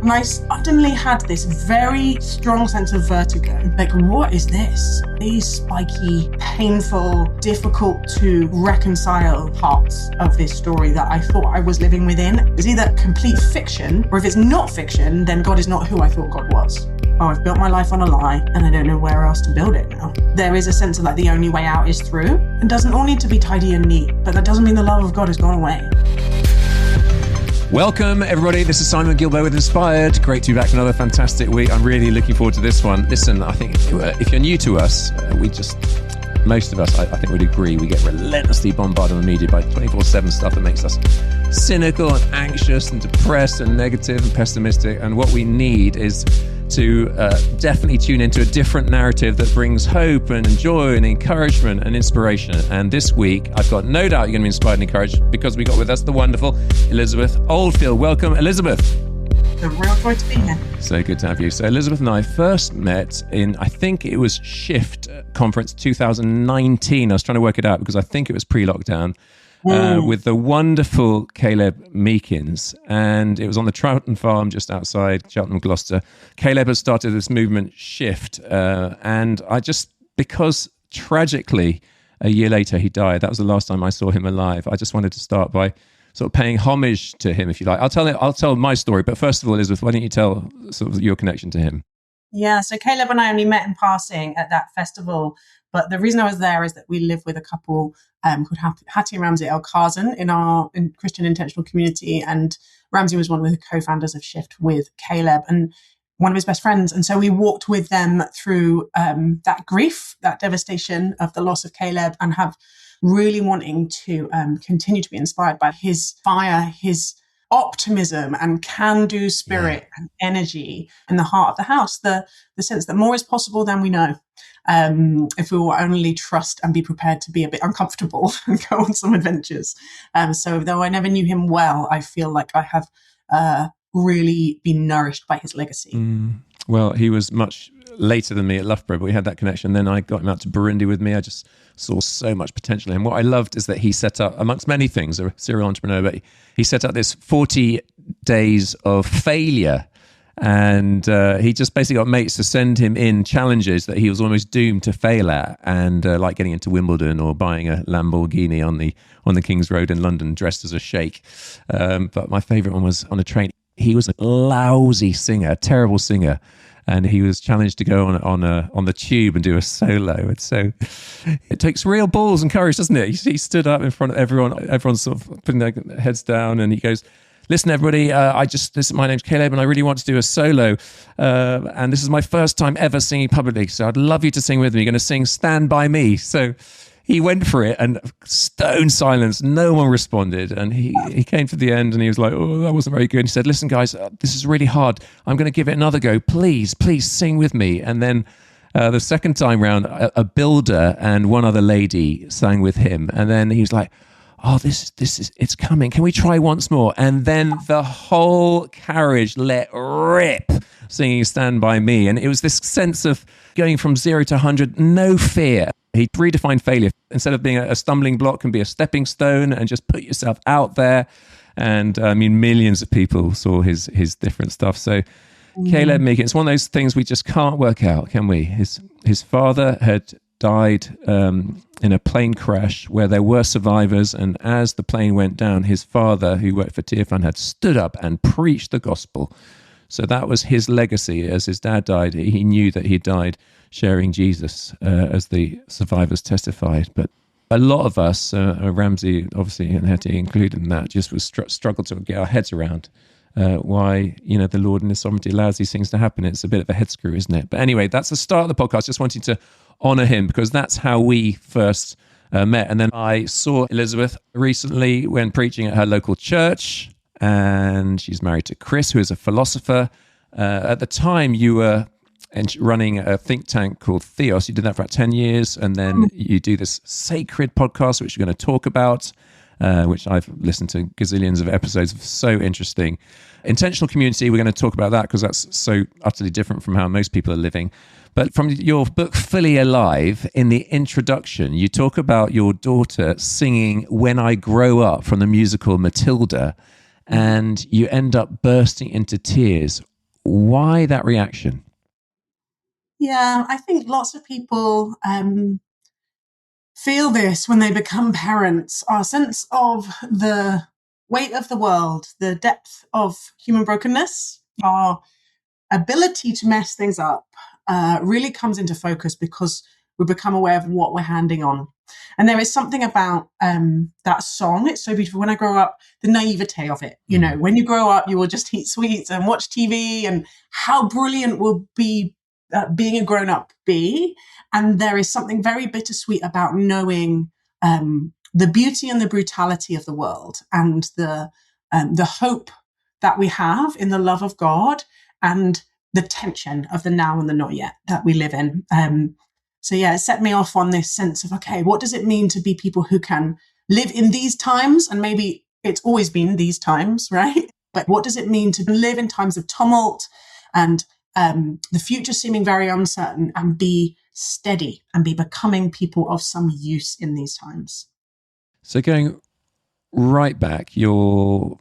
And I suddenly had this very strong sense of vertigo. Like, what is this? These spiky, painful, difficult to reconcile parts of this story that I thought I was living within is either complete fiction, or if it's not fiction, then God is not who I thought God was. Oh, I've built my life on a lie and I don't know where else to build it now. There is a sense of like the only way out is through. It doesn't all need to be tidy and neat, but that doesn't mean the love of God has gone away. Welcome, everybody. This is Simon Gilbert with Inspired. Great to be back for another fantastic week. I'm really looking forward to this one. Listen, I think if you're new to us, most of us, I think would agree, we get relentlessly bombarded on the media by 24/7 stuff that makes us cynical and anxious and depressed and negative and pessimistic. And what we need is to definitely tune into a different narrative that brings hope and joy and encouragement and inspiration. And this week, I've got no doubt you're going to be inspired and encouraged because we got with us the wonderful Elizabeth Oldfield. Welcome, Elizabeth. It's a real joy to be here. So good to have you. So Elizabeth and I first met in, I think it was Shift Conference 2019. I was trying to work it out because I think it was pre-lockdown. With the wonderful Caleb Meekins, and it was on the Troughton Farm just outside Cheltenham, Gloucester. Caleb has started this movement Shift, and because tragically a year later he died, that was the last time I saw him alive. I just wanted to start by sort of paying homage to him, if you like. I'll tell my story, but first of all, Elizabeth, why don't you tell sort of your connection to him? Yeah, so Caleb and I only met in passing at that festival, but the reason I was there is that we live with a couple called Hattie and Ramsey El Kazan in Christian Intentional Community, and Ramsey was one of the co-founders of Shift with Caleb and one of his best friends. And so we walked with them through that grief, that devastation of the loss of Caleb, and have really wanting to continue to be inspired by his fire, his optimism and can-do spirit and energy in the heart of the house, the sense that more is possible than we know. If we will only trust and be prepared to be a bit uncomfortable and go on some adventures. So though I never knew him well, I feel like I have really been nourished by his legacy. Well, he was much later than me at Loughborough, but we had that connection. Then I got him out to Burundi with me. I just saw so much potential in him. What I loved is that he set up, amongst many things, a serial entrepreneur, but he set up this 40 days of failure. And he just basically got mates to send him in challenges that he was almost doomed to fail at, and like getting into Wimbledon or buying a Lamborghini on the King's Road in London dressed as a sheikh. But my favourite one was on a train. He was a lousy singer, a terrible singer, and he was challenged to go on the tube and do a solo. And so it takes real balls and courage, doesn't it? He stood up in front of everyone. Everyone's sort of putting their heads down, and he goes, "Listen, everybody, my name's Caleb, and I really want to do a solo. And this is my first time ever singing publicly, so I'd love you to sing with me. You're going to sing Stand By Me." So he went for it, and stone silence. No one responded. And he came to the end, and he was like, "Oh, that wasn't very good." He said, "Listen, guys, this is really hard. I'm going to give it another go. Please sing with me." And then the second time round, a builder and one other lady sang with him. And then he was like, "Oh, this is, it's coming. Can we try once more?" And then the whole carriage let rip singing Stand By Me. And it was this sense of going from 0 to 100, no fear. He redefined failure. Instead of being a stumbling block, can be a stepping stone, and just put yourself out there. And I mean, millions of people saw his different stuff. So Caleb Meekins, it's one of those things we just can't work out, can we? His father had died in a plane crash where there were survivors, and as the plane went down, his father, who worked for Tearfund, had stood up and preached the gospel. So that was his legacy. As his dad died, he knew that he died sharing Jesus, as the survivors testified. But a lot of us, Ramsey obviously and Hetty included in that, just was struggled to get our heads around why the Lord in His sovereignty allows these things to happen. It's a bit of a head screw, isn't it? But anyway, that's the start of the podcast. Just wanting to honor him because that's how we first met. And then I saw Elizabeth recently when preaching at her local church, and she's married to Chris, who is a philosopher. At the time, you were running a think tank called Theos. You did that for about 10 years, and then you do this sacred podcast, which you're going to talk about, which I've listened to gazillions of episodes of. So interesting. Intentional community, we're going to talk about that because that's so utterly different from how most people are living. But from your book, Fully Alive, in the introduction, you talk about your daughter singing When I Grow Up from the musical Matilda, and you end up bursting into tears Why that reaction? Yeah, I think lots of people feel this when they become parents. Our sense of the weight of the world, the depth of human brokenness, our ability to mess things up really comes into focus because we become aware of what we're handing on. And there is something about that song. It's so beautiful. When I grow up, the naivete of it, you know, when you grow up, you will just eat sweets and watch TV, and how brilliant will be being a grown up be. And there is something very bittersweet about knowing the beauty and the brutality of the world, and the hope that we have in the love of God, and the tension of the now and the not yet that we live in. So yeah, it set me off on this sense of, okay, what does it mean to be people who can live in these times? And maybe it's always been these times, right? But what does it mean to live in times of tumult and the future seeming very uncertain, and be steady and be becoming people of some use in these times? So going right back, your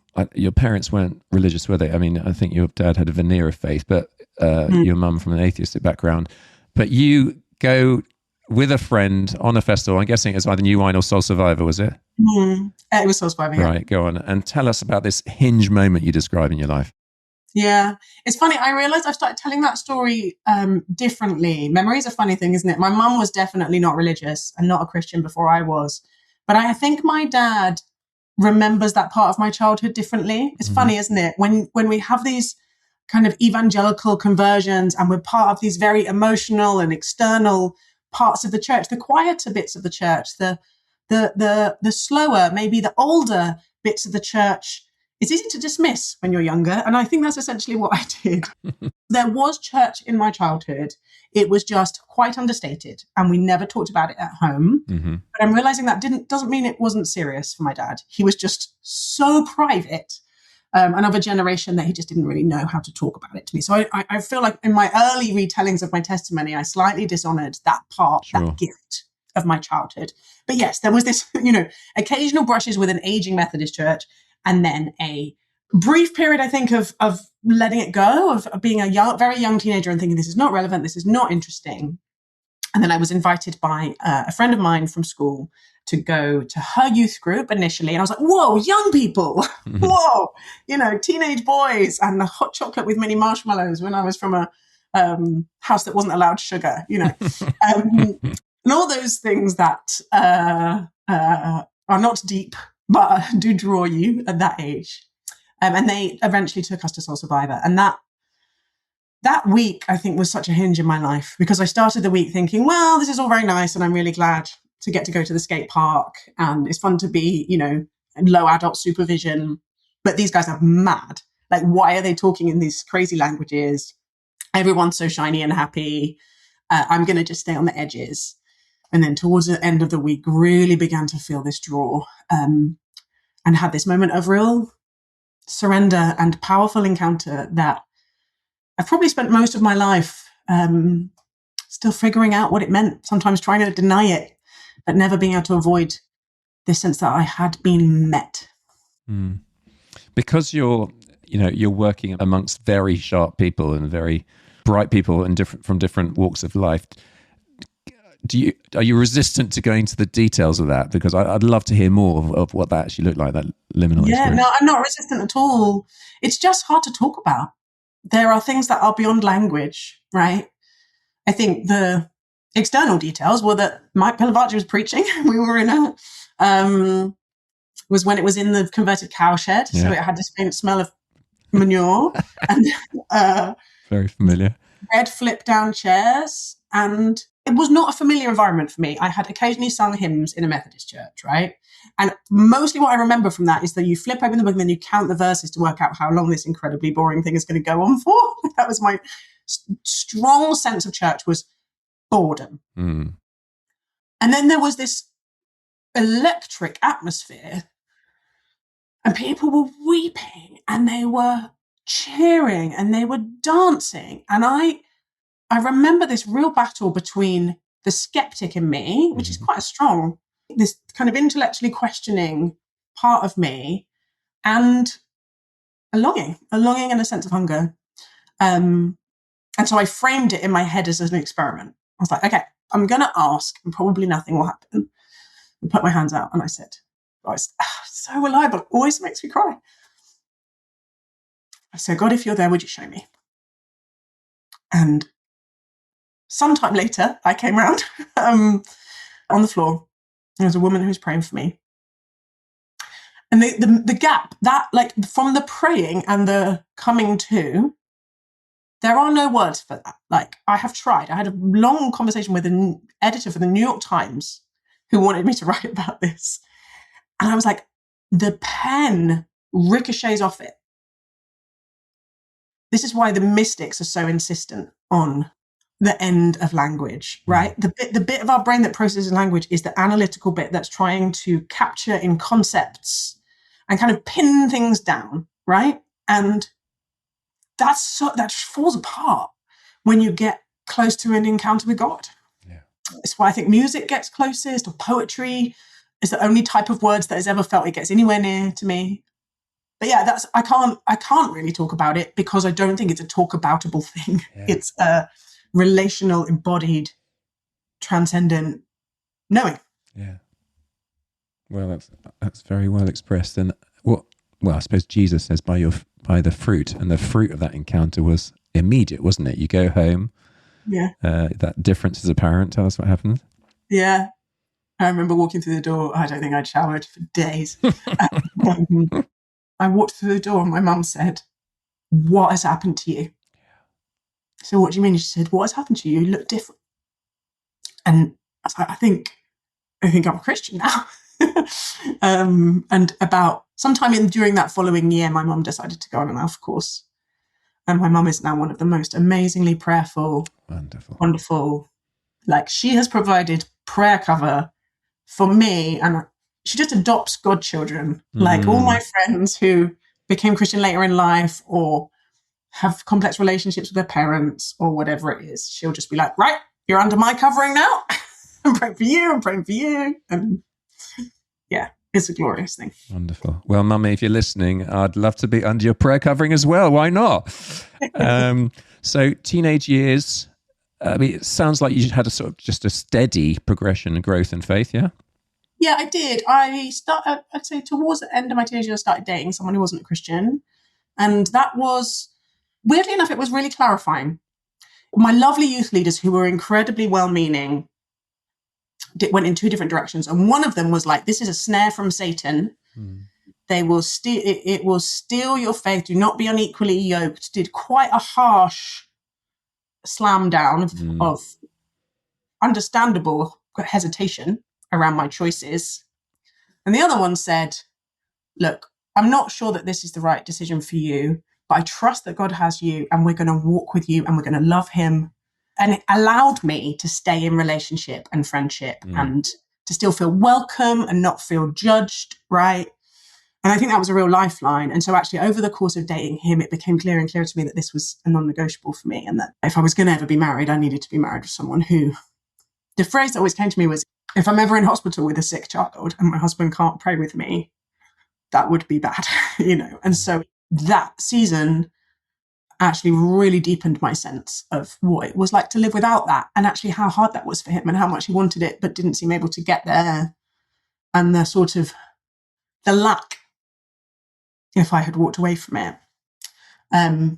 parents weren't religious, were they? I mean, I think your dad had a veneer of faith, but your mum from an atheistic background. But you go with a friend on a festival. I'm guessing it was either New Wine or Soul Survivor, was it? It was Soul Survivor. Yeah. Right, go on and tell us about this hinge moment you describe in your life. Yeah, it's funny. I realized I've started telling that story differently. Memory is a funny thing, isn't it? My mum was definitely not religious and not a Christian before I was. But I think my dad remembers that part of my childhood differently. It's funny, isn't it? When we have these kind of evangelical conversions and we're part of these very emotional and external parts of the church, the quieter bits of the church, the slower, maybe the older bits of the church, it's easy to dismiss when you're younger. And I think that's essentially what I did. There was church in my childhood. It was just quite understated, and we never talked about it at home. But I'm realizing that doesn't mean it wasn't serious for my dad. He was just so private, and of a generation that he just didn't really know how to talk about it to me. So I feel like in my early retellings of my testimony, I slightly dishonored that part, that gift of my childhood. But yes, there was this, occasional brushes with an aging Methodist church, and then a brief period, I think, of letting it go, of being a very young teenager and thinking, this is not relevant, this is not interesting. And then I was invited by a friend of mine from school to go to her youth group initially. And I was like, whoa, young people, whoa, teenage boys, and the hot chocolate with mini marshmallows when I was from a house that wasn't allowed sugar, and all those things that are not deep, but do draw you at that age. And they eventually took us to Soul Survivor. And that week, I think, was such a hinge in my life, because I started the week thinking, well, this is all very nice, and I'm really glad to get to go to the skate park, and it's fun to be, low adult supervision. But these guys are mad. Like, why are they talking in these crazy languages? Everyone's so shiny and happy. I'm going to just stay on the edges. And then towards the end of the week, really began to feel this draw, and had this moment of real surrender and powerful encounter that I've probably spent most of my life still figuring out what it meant, sometimes trying to deny it, but never being able to avoid this sense that I had been met. Because you're working amongst very sharp people and very bright people and from different walks of life. Are you resistant to going to the details of that? Because I'd love to hear more of what that actually looked like, that liminal experience. No, I'm not resistant at all. It's just hard to talk about. There are things that are beyond language, right? I think the external details were that Mike Pilavachi was preaching. We were in was when it was in the converted cow shed. Yeah. So it had this faint smell of manure and very familiar. Red flip down chairs. And it was not a familiar environment for me. I had occasionally sung hymns in a Methodist church, right? And mostly what I remember from that is that you flip open the book and then you count the verses to work out how long this incredibly boring thing is going to go on for. That was my strong sense of church, was boredom. And then there was this electric atmosphere, and people were weeping and they were cheering and they were dancing. And I remember this real battle between the skeptic in me, which is quite strong, this kind of intellectually questioning part of me, and a longing and a sense of hunger. And so I framed it in my head as an experiment. I was like, okay, I'm going to ask and probably nothing will happen. I put my hands out and I said, guys, so reliable, always makes me cry. I said, God, if you're there, would you show me? And sometime later, I came round on the floor. There was a woman who was praying for me. And the gap, that like from the praying and the coming to, there are no words for that. Like I have tried. I had a long conversation with an editor for the New York Times who wanted me to write about this. And I was like, the pen ricochets off it. This is why the mystics are so insistent on the end of language, right? The bit of our brain that processes language is the analytical bit that's trying to capture in concepts and kind of pin things down, right? And that falls apart when you get close to an encounter with God. Yeah. It's why I think music gets closest, or poetry is the only type of words that has ever felt it gets anywhere near to me. But yeah, I can't really talk about it because I don't think it's a talk aboutable thing. Yeah. It's a relational, embodied, transcendent knowing. Yeah. Well, that's very well expressed. And well, I suppose Jesus says by the fruit, and the fruit of that encounter was immediate, wasn't it? You go home. Yeah. That difference is apparent. Tell us what happened. Yeah. I remember walking through the door. I don't think I'd showered for days. I walked through the door and my mum said, "What has happened to you?" So what do you mean? She said, "What has happened to you? You look different." And I was like, I think I'm a Christian now. And about sometime during that following year, my mum decided to go on an Alpha course. And my mum is now one of the most amazingly prayerful, wonderful, like she has provided prayer cover for me, and she just adopts godchildren. Like all my friends who became Christian later in life or have complex relationships with their parents or whatever it is, she'll just be like, right, you're under my covering now. I'm praying for you. I'm praying for you. And yeah, it's a glorious thing. Wonderful. Well, Mummy, if you're listening, I'd love to be under your prayer covering as well. Why not? So teenage years, I mean, it sounds like you had a sort of just a steady progression and growth in faith, yeah? Yeah, I did. I'd say towards the end of my teenage years, I started dating someone who wasn't a Christian. And that was, weirdly enough, it was really clarifying. My lovely youth leaders who were incredibly well-meaning went in two different directions. And one of them was like, this is a snare from Satan. They will it will steal your faith. Do not be unequally yoked. Did quite a harsh slam down of understandable hesitation around my choices. And the other one said, look, I'm not sure that this is the right decision for you, but I trust that God has you and we're going to walk with you and we're going to love him. And it allowed me to stay in relationship and friendship and to still feel welcome and not feel judged, right? And I think that was a real lifeline. And so actually over the course of dating him, it became clearer and clearer to me that this was a non-negotiable for me, and that if I was going to ever be married, I needed to be married with someone who, the phrase that always came to me was, if I'm ever in hospital with a sick child and my husband can't pray with me, that would be bad, you know? And so that season actually really deepened my sense of what it was like to live without that, and actually how hard that was for him and how much he wanted it, but didn't seem able to get there. And the sort of the lack if I had walked away from it. I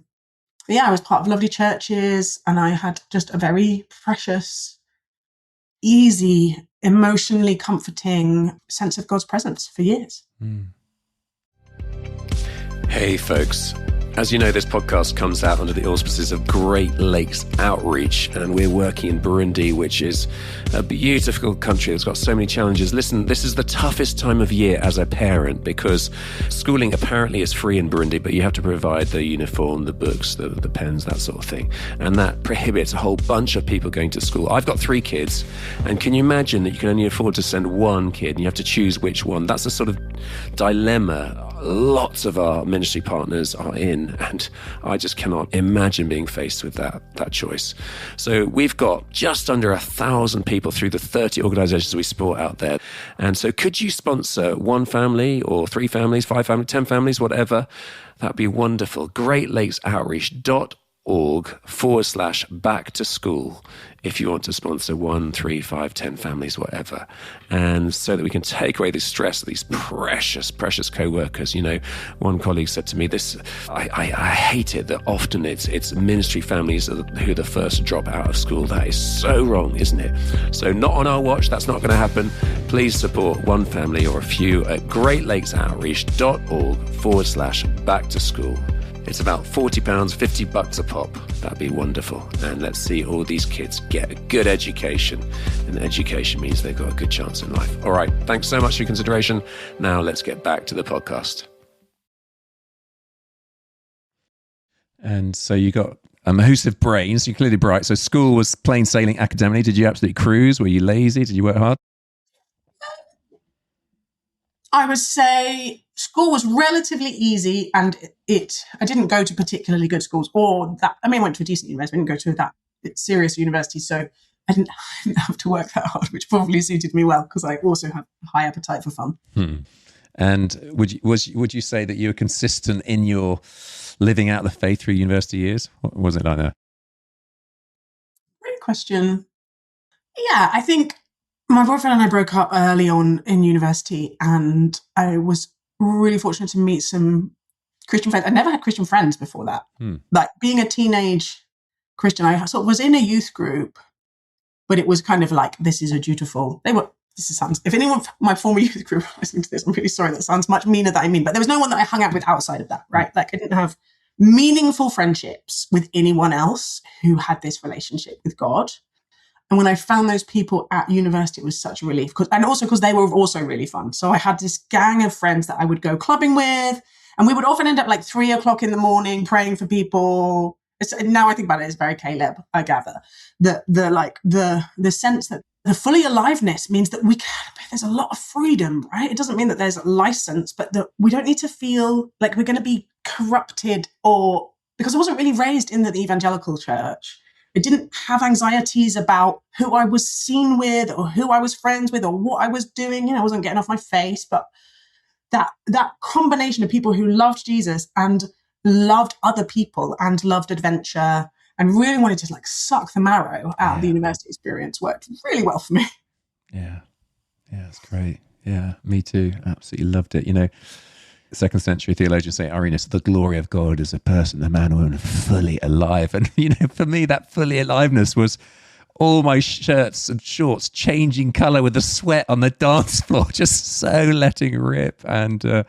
was part of lovely churches and I had just a very precious, easy, emotionally comforting sense of God's presence for years. Hey folks, as you know, this podcast comes out under the auspices of Great Lakes Outreach, and we're working in Burundi, which is a beautiful country that's got so many challenges. Listen, this is the toughest time of year as a parent because schooling apparently is free in Burundi, but you have to provide the uniform, the books, the pens, that sort of thing. And that prohibits a whole bunch of people going to school. I've got 3 kids, and can you imagine that you can only afford to send 1 kid and you have to choose which one? That's the sort of dilemma lots of our ministry partners are in, and I just cannot imagine being faced with that choice. So we've got just under 1,000 people through the 30 organizations we support out there. And so could you sponsor 1 family or 3 families, 5 families, 10 families, whatever? That'd be wonderful. GreatLakesOutreach.org. deconstructing.org/back to school if you want to sponsor 1, 3, 5, 10 families, whatever. And so that we can take away the stress of these precious, precious co-workers. You know, one colleague said to me, I hate it that often it's ministry families who are the first to drop out of school. That is so wrong, isn't it? So not on our watch, that's not going to happen. Please support one family or a few at greatlakesoutreach.org/back to school. It's about £40, $50 a pop. That'd be wonderful. And let's see all these kids get a good education. And education means they've got a good chance in life. All right. Thanks so much for your consideration. Now let's get back to the podcast. And so you got massive brains. You're clearly bright. So school was plain sailing academically. Did you absolutely cruise? Were you lazy? Did you work hard? I would say school was relatively easy, and I didn't go to particularly good schools I went to a decent university. I didn't go to that serious university, so I didn't have to work that hard, which probably suited me well because I also have a high appetite for fun. And would you say that you were consistent in your living out the faith through university years? What was it like there? Great question. Yeah, I think my boyfriend and I broke up early on in university, and I was really fortunate to meet some Christian friends. I never had Christian friends before that. Like being a teenage Christian, I sort of was in a youth group, but it was kind of like, if anyone from my former youth group listening to this, I'm really sorry, that sounds much meaner than I mean, but there was no one that I hung out with outside of that, right? Like I didn't have meaningful friendships with anyone else who had this relationship with God. And when I found those people at university, it was such a relief. And also because they were also really fun. So I had this gang of friends that I would go clubbing with. And we would often end up like 3 o'clock in the morning praying for people. Now I think about it, it's very Caleb, I gather. The sense that the fully aliveness means that there's a lot of freedom, right? It doesn't mean that there's a license, but that we don't need to feel like we're going to be corrupted because I wasn't really raised in the evangelical church. I didn't have anxieties about who I was seen with or who I was friends with or what I was doing. I wasn't getting off my face, but that combination of people who loved Jesus and loved other people and loved adventure and really wanted to like suck the marrow out of the university experience worked really well for me. Yeah, it's great. Yeah, me too. Absolutely loved it. Second century theologians say, Irenaeus, the glory of God is a person, a man or woman fully alive. And, for me, that fully aliveness was all my shirts and shorts changing color with the sweat on the dance floor, just so letting rip. And I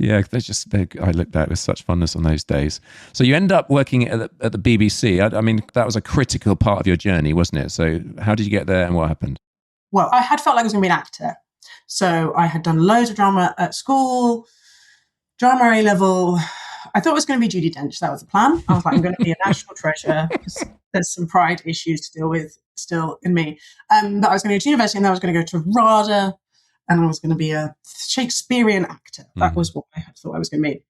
look back with such fondness on those days. So you end up working at the BBC. I mean, that was a critical part of your journey, wasn't it? So how did you get there and what happened? Well, I had felt like I was going to be an actor. So I had done loads of drama at school. Drama A-level, I thought it was going to be Judi Dench. That was the plan. I was like, I'm going to be a national treasure because there's some pride issues to deal with still in me. But I was going to go to university and then I was going to go to RADA and I was going to be a Shakespearean actor. That was what I thought I was going to be.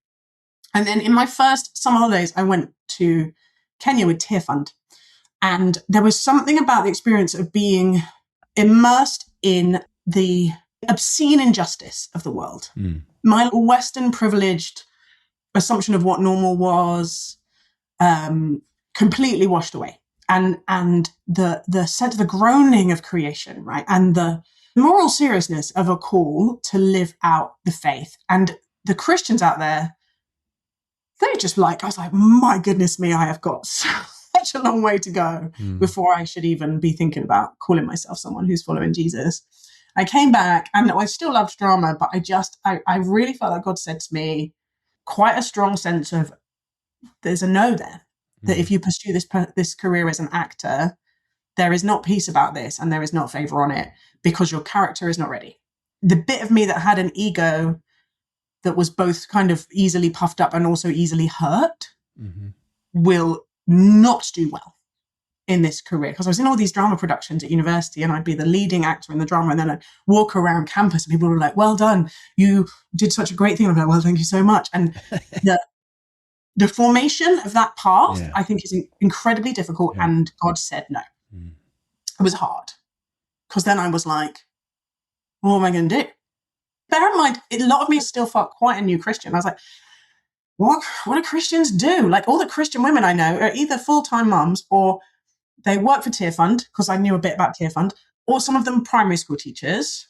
And then in my first summer holidays, I went to Kenya with Tear Fund. And there was something about the experience of being immersed in the obscene injustice of the world. My Western privileged assumption of what normal was completely washed away. And the sense of the groaning of creation, right? And the moral seriousness of a call to live out the faith. And the Christians out there, I was like, my goodness me, I have got such a long way to go before I should even be thinking about calling myself someone who's following Jesus. I came back and I still loved drama, but I really felt like God said to me quite a strong sense of there's a no there, that if you pursue this career as an actor, there is not peace about this and there is not favor on it because your character is not ready. The bit of me that had an ego that was both kind of easily puffed up and also easily hurt will not do well in this career, because I was in all these drama productions at university and I'd be the leading actor in the drama and then I'd walk around campus and people were like, well done, you did such a great thing. I'm like, well, thank you so much. And the formation of that path, I think is incredibly difficult. And God said no. It was hard because then I was like, what am I going to do? Bear in mind, a lot of me still felt quite a new Christian. I was like, what do Christians do? Like, all the Christian women I know are either full-time mums, or they work for Tear Fund, because I knew a bit about Tear Fund, or some of them primary school teachers.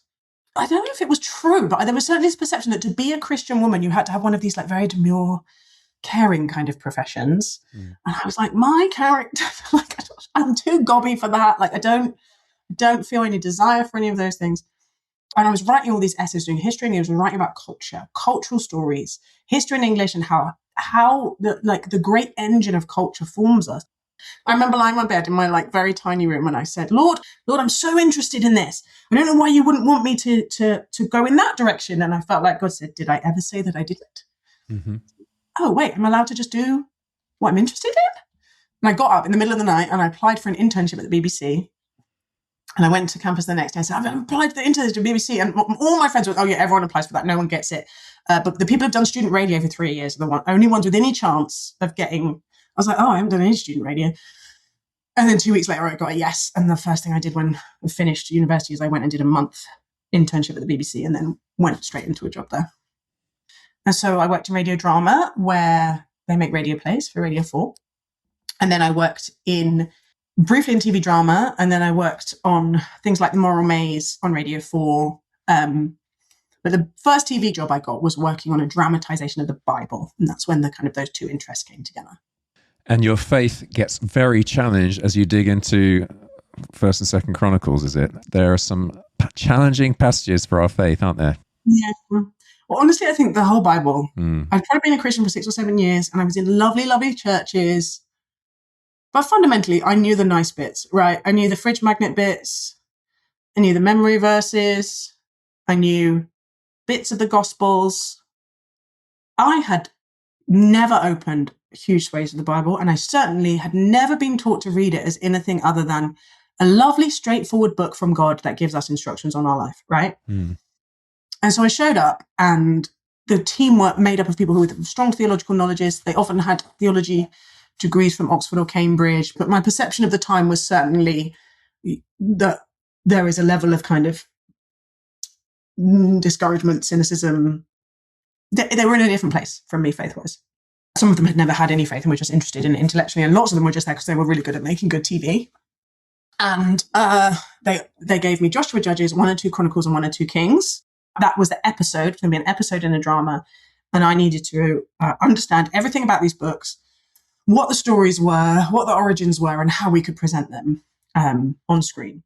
I don't know if it was true, but there was certainly this perception that to be a Christian woman, you had to have one of these like very demure, caring kind of professions. And I was like, my character, like, I'm too gobby for that. Like, I don't feel any desire for any of those things. And I was writing all these essays, doing history and English, and writing about culture, cultural stories, history and English, and how the great engine of culture forms us. I remember lying on bed in my like very tiny room, and I said, Lord, I'm so interested in this. I don't know why you wouldn't want me to go in that direction. And I felt like God said, did I ever say that I didn't? Mm-hmm. Oh, wait, I'm allowed to just do what I'm interested in? And I got up in the middle of the night and I applied for an internship at the BBC. And I went to campus the next day and said, I've applied for the internship at the BBC. And all my friends were, oh yeah, everyone applies for that. No one gets it. But the people who've done student radio for 3 years are the only ones with any chance of getting. I was like, oh, I haven't done any student radio. And then 2 weeks later, I got a yes. And the first thing I did when I finished university is I went and did a month internship at the BBC and then went straight into a job there. And so I worked in radio drama, where they make radio plays for Radio 4. And then I worked briefly in TV drama. And then I worked on things like The Moral Maze on Radio 4. But the first TV job I got was working on a dramatization of the Bible. And that's when those two interests came together. And your faith gets very challenged as you dig into First and Second Chronicles, is it? There are some challenging passages for our faith, aren't there? Yeah. Well, honestly, I think the whole Bible. I've probably been a Christian for 6 or 7 years, and I was in lovely, lovely churches. But fundamentally, I knew the nice bits, right? I knew the fridge magnet bits. I knew the memory verses. I knew bits of the Gospels. I had never opened huge swathes of the Bible, and I certainly had never been taught to read it as anything other than a lovely, straightforward book from God that gives us instructions on our life, right? And so I showed up, and the team were made up of people who with strong theological knowledges. They often had theology degrees from Oxford or Cambridge, but my perception of the time was certainly that there is a level of kind of discouragement, cynicism. They were in a different place from me faith-wise. Some of them had never had any faith and were just interested in it intellectually, and lots of them were just there because they were really good at making good TV. And they gave me Joshua, Judges, 1 and 2 Chronicles, and 1 and 2 Kings. That was the episode. It's going to be an episode in a drama. And I needed to understand everything about these books, what the stories were, what the origins were, and how we could present them on screen.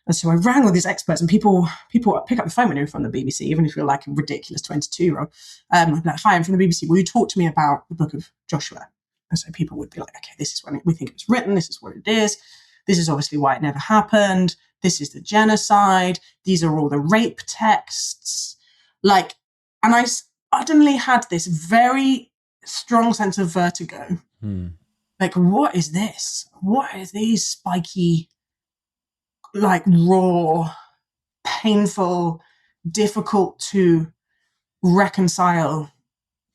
And so I rang all these experts, and people pick up the phone when you're from the BBC, even if you're like a ridiculous 22-year-old. I'm like, hi, I'm from the BBC. Will you talk to me about the book of Joshua? And so people would be like, okay, this is when we think it was written. This is what it is. This is obviously why it never happened. This is the genocide. These are all the rape texts. Like, and I suddenly had this very strong sense of vertigo. Like, what is this? What are these spiky, like raw, painful, difficult to reconcile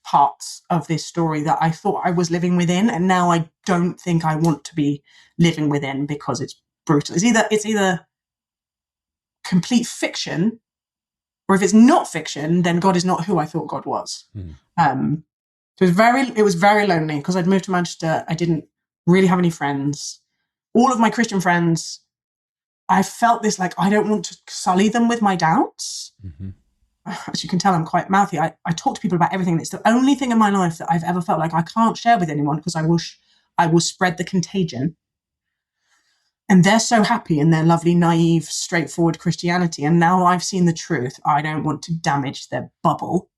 parts of this story that I thought I was living within, and now I don't think I want to be living within because it's brutal. It's either complete fiction, or if it's not fiction, then God is not who I thought God was. So it was very lonely because I'd moved to Manchester. I didn't really have any friends. All of my Christian friends, I felt this like I don't want to sully them with my doubts. As you can tell, I'm quite mouthy. I talk to people about everything. It's the only thing in my life that I've ever felt like I can't share with anyone because I will spread the contagion. And they're so happy in their lovely, naive, straightforward Christianity. And now I've seen the truth. I don't want to damage their bubble.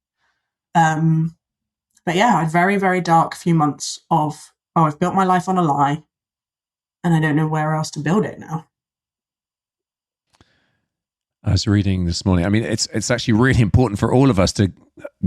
But yeah, I had very, very dark few months of, I've built my life on a lie and I don't know where else to build it now. I was reading this morning. I mean, it's actually really important for all of us to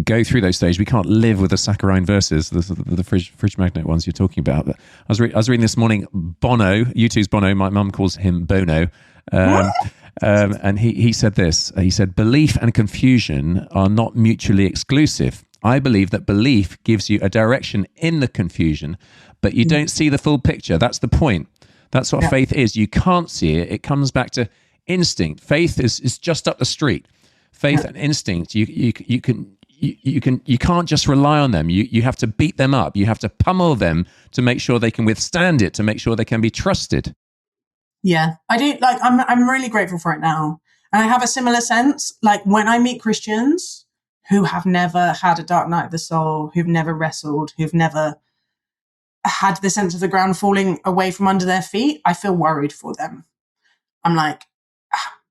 go through those stages. We can't live with the saccharine verses, the fridge magnet ones you're talking about. But I was reading this morning, Bono, U2's Bono, my mum calls him Bono, and he said this. He said, belief and confusion are not mutually exclusive. I believe that belief gives you a direction in the confusion, but you don't see the full picture. That's the point. That's what faith is. You can't see it. It comes back to instinct. Faith is just up the street. Faith and instinct. You you can't just rely on them. You have to beat them up. You have to pummel them to make sure they can withstand it, to make sure they can be trusted. Yeah, I do. Like, I'm really grateful for it now. And I have a similar sense, like when I meet Christians who have never had a dark night of the soul, who've never wrestled, who've never had the sense of the ground falling away from under their feet, I feel worried for them. I'm like,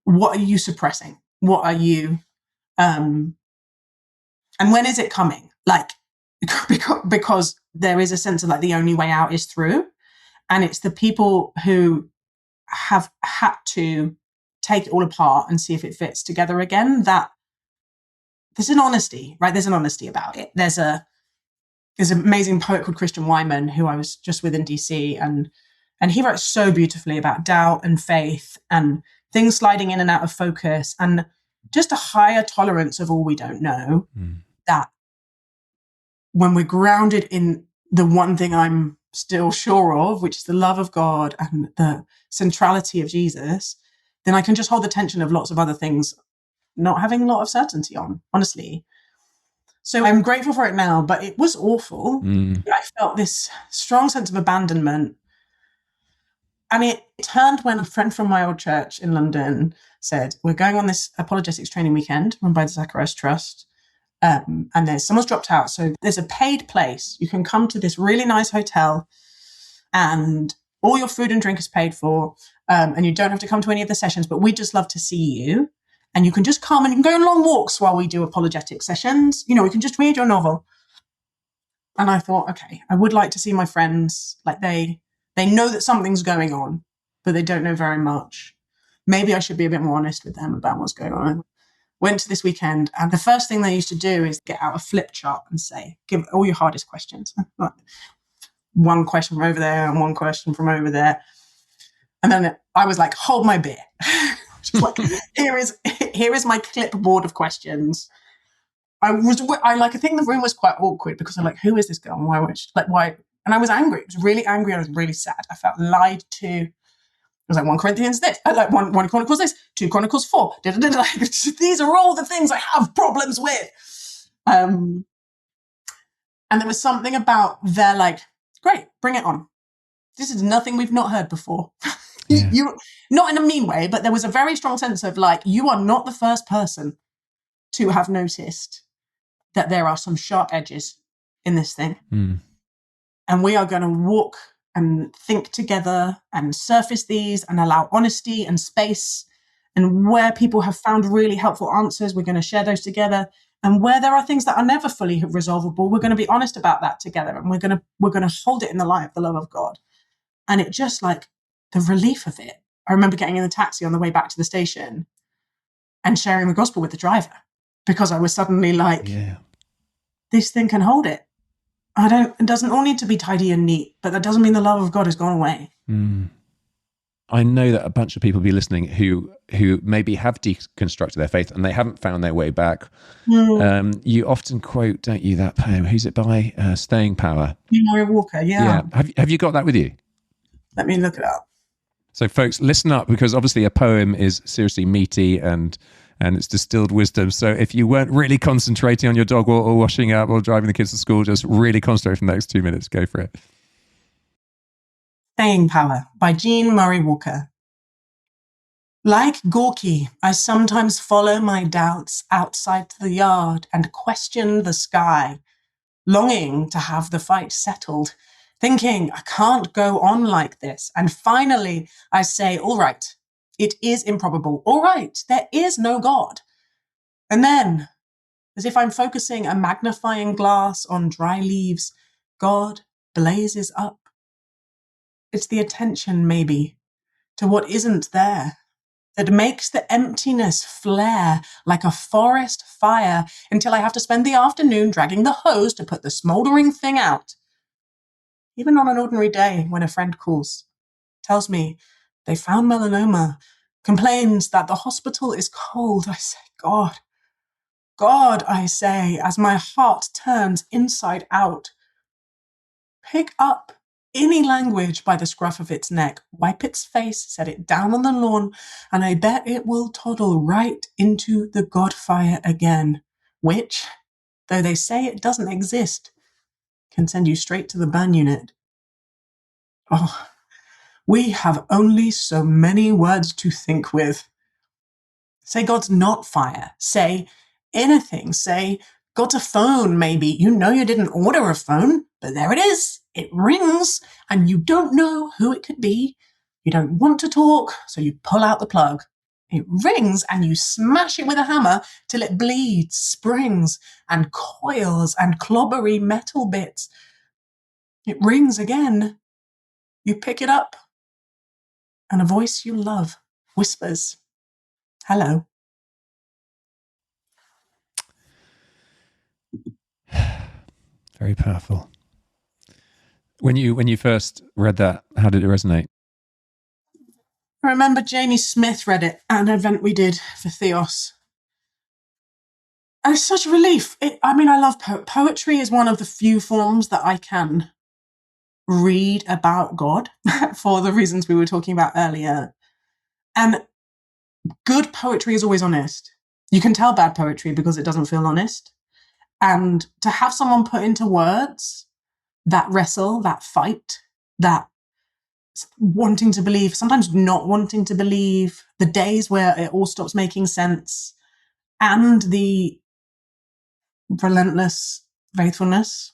what are you suppressing? What are you, and when is it coming? Like, because there is a sense of like the only way out is through. And it's the people who have had to take it all apart and see if it fits together again, that there's an honesty, right? There's an honesty about it. There's an amazing poet called Christian Wyman, who I was just with in DC, and he writes so beautifully about doubt and faith and things sliding in and out of focus and just a higher tolerance of all we don't know. That when we're grounded in the one thing I'm still sure of, which is the love of God and the centrality of Jesus, then I can just hold the tension of lots of other things not having a lot of certainty on, honestly. So I'm grateful for it now, but it was awful. I felt this strong sense of abandonment. And it turned when a friend from my old church in London said, we're going on this apologetics training weekend run by the Zacharias Trust. And someone's dropped out. So there's a paid place. You can come to this really nice hotel and all your food and drink is paid for. And you don't have to come to any of the sessions, but we'd just love to see you. And you can just come and you can go on long walks while we do apologetic sessions. You know, we can just read your novel. And I thought, okay, I would like to see my friends. Like they know that something's going on, but they don't know very much. Maybe I should be a bit more honest with them about what's going on. Went to this weekend, and the first thing they used to do is get out a flip chart and say, give all your hardest questions. One question from over there and one question from over there. And then I was like, hold my beer. Like, here is my clipboard of questions. I think the room was quite awkward because I'm like, who is this girl? And why? And I was angry. I was really angry. I was really sad. I felt lied to. I was like, 1 Corinthians this, like 1 Chronicles this, 2 Chronicles 4. Like, these are all the things I have problems with. And there was something about they're like, great, bring it on. This is nothing we've not heard before. Yeah. You not in a mean way, but there was a very strong sense of like, you are not the first person to have noticed that there are some sharp edges in this thing. And we are going to walk and think together and surface these and allow honesty and space. And where people have found really helpful answers, we're going to share those together. And where there are things that are never fully resolvable, we're going to be honest about that together. And we're going to hold it in the light of the love of God. And it just like the relief of it. I remember getting in the taxi on the way back to the station and sharing the gospel with the driver, because I was suddenly like, this thing can hold it. It doesn't all need to be tidy and neat, but that doesn't mean the love of God has gone away. I know that a bunch of people will be listening who maybe have deconstructed their faith and they haven't found their way back. You often quote, don't you, that poem? Who's it by? Staying Power. Mary Walker, yeah. Have you got that with you? Let me look it up. So folks, listen up, because obviously a poem is seriously meaty and it's distilled wisdom. So if you weren't really concentrating on your dog or washing up or driving the kids to school, just really concentrate for the next 2 minutes. Go for it. Staying Power by Jean Murray Walker. Like Gorky, I sometimes follow my doubts outside the yard and question the sky, longing to have the fight settled, thinking I can't go on like this. And finally, I say, all right, it is improbable. All right, there is no God. And then, as if I'm focusing a magnifying glass on dry leaves, God blazes up. It's the attention, maybe, to what isn't there that makes the emptiness flare like a forest fire until I have to spend the afternoon dragging the hose to put the smouldering thing out. Even on an ordinary day when a friend calls, tells me they found melanoma, complains that the hospital is cold, I say, God, I say, as my heart turns inside out. Pick up any language by the scruff of its neck, wipe its face, set it down on the lawn, and I bet it will toddle right into the God fire again, which, though they say it doesn't exist, can send you straight to the burn unit. Oh, we have only so many words to think with. Say God's not fire. Say anything. Say God's a phone, maybe. You know you didn't order a phone, but there it is. It rings, and you don't know who it could be. You don't want to talk, so you pull out the plug. It rings, and you smash it with a hammer till it bleeds, springs, and coils, and clobbery metal bits. It rings again. You pick it up, and a voice you love whispers, "Hello." Very powerful. When you first read that, how did it resonate? I remember Jamie Smith read it at an event we did for Theos. And it's such a relief. I love poetry is one of the few forms that I can read about God for the reasons we were talking about earlier. And good poetry is always honest. You can tell bad poetry because it doesn't feel honest. And to have someone put into words that wrestle, that fight, that wanting to believe, sometimes not wanting to believe, the days where it all stops making sense, and the relentless faithfulness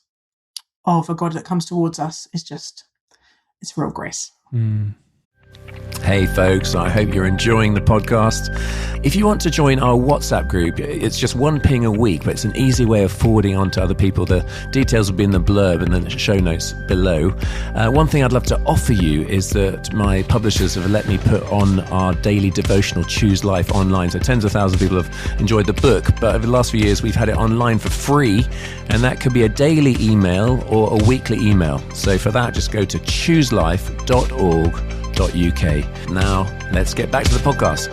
of a God that comes towards us is just, it's real grace. Hey folks, I hope you're enjoying the podcast. If you want to join our WhatsApp group, it's just one ping a week, but it's an easy way of forwarding on to other people. The details will be in the blurb and the show notes below. One thing I'd love to offer you is that my publishers have let me put on our daily devotional Choose Life online. So tens of thousands of people have enjoyed the book, but over the last few years we've had it online for free, and that could be a daily email or a weekly email. So for that, just go to chooselife.org.uk. Now, let's get back to the podcast.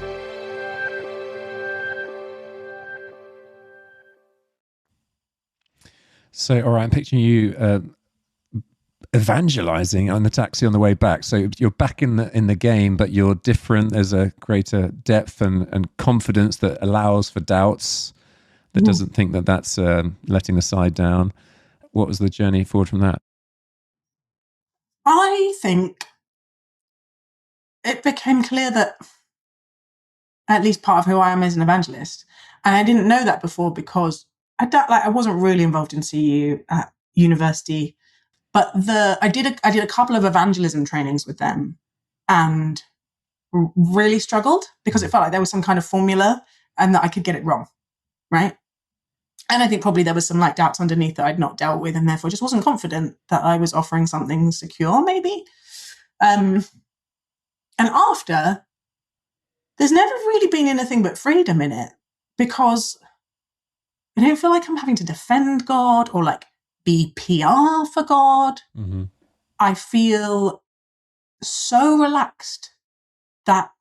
So, all right, I'm picturing you evangelizing on the taxi on the way back. So you're back in the game, but you're different. There's a greater depth and confidence that allows for doubts, that doesn't think that that's letting the side down. What was the journey forward from that? I think it became clear that at least part of who I am is an evangelist. And I didn't know that before because I wasn't really involved in CU at university, but I did a couple of evangelism trainings with them and really struggled because it felt like there was some kind of formula and that I could get it wrong, right? And I think probably there was some doubts underneath that I'd not dealt with and therefore just wasn't confident that I was offering something secure, maybe. And after, there's never really been anything but freedom in it because I don't feel like I'm having to defend God or be PR for God. Mm-hmm. I feel so relaxed that